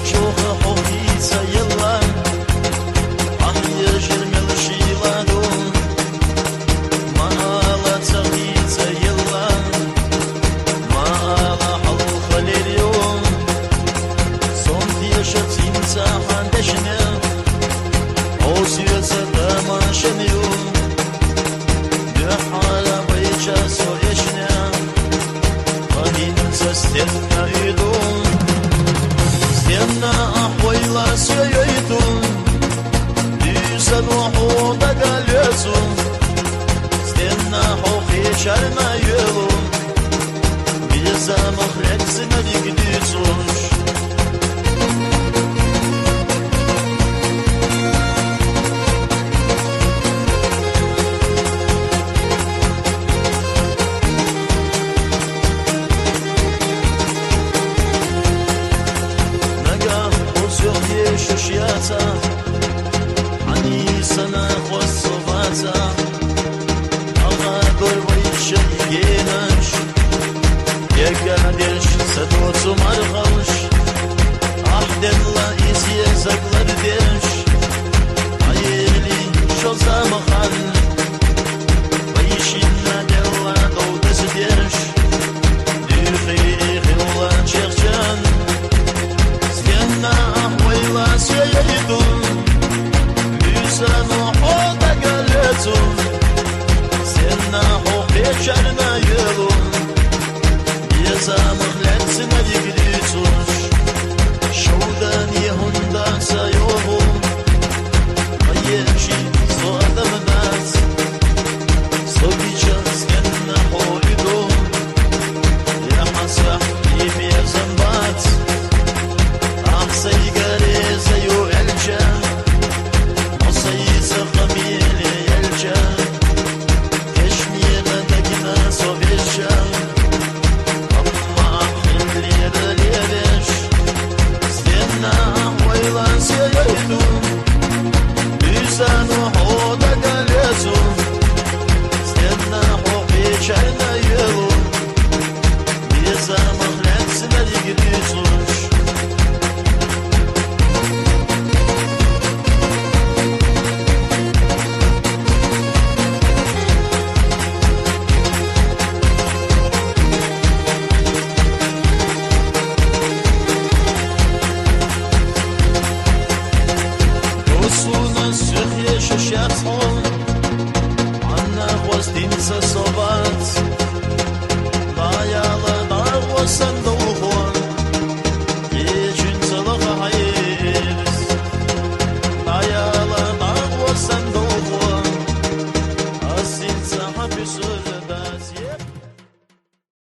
شوخ حوهی سیلا أحيا جرم الشيلادو ما على تغي سيلا ما على حلق اليوم صنفي شتين ساحان دشنا أوسيا سداما شنيوم بحالا بيجا سويشنا فهين سستنا يدون ستنا أحويلا سييتون ديسن وحودا قاليسون ستنا حوخي شارنا يلون بيزا مخلق سنة يقديسوش شوشياتا عني سنة خصوفاتا أغا قربي شيقيناش يقادرش سدوت مرغوش أحد الله إزي زقلر ديش عيلي شوزا مخال ويشينا دوا دودس ديش ديخي خيولا شيخجان سينا سيدون لسان حوض قلتون سنة حوقي شرنا يلون يزام خلتنا يقديتوش شودان يهندان سيوهون ويمشي صوت مناس صبيشا سكنا حويدون يا مسرح يمي زنبات أحسي زيو الجا مصيص قميل يلجا كشمير دقنا صوفيشا أما حملي دليلش سينا ويلا سيدو بيسان وحودا قليسو سينا حوقي شعنا يلو بيسا مخلق سنة يقديسوش شخصون عنا خوستين سصوبات لا يالا دار وصندوقون يجن صلغ حيرس لا يالا دار وصندوقون أسين سحب سردات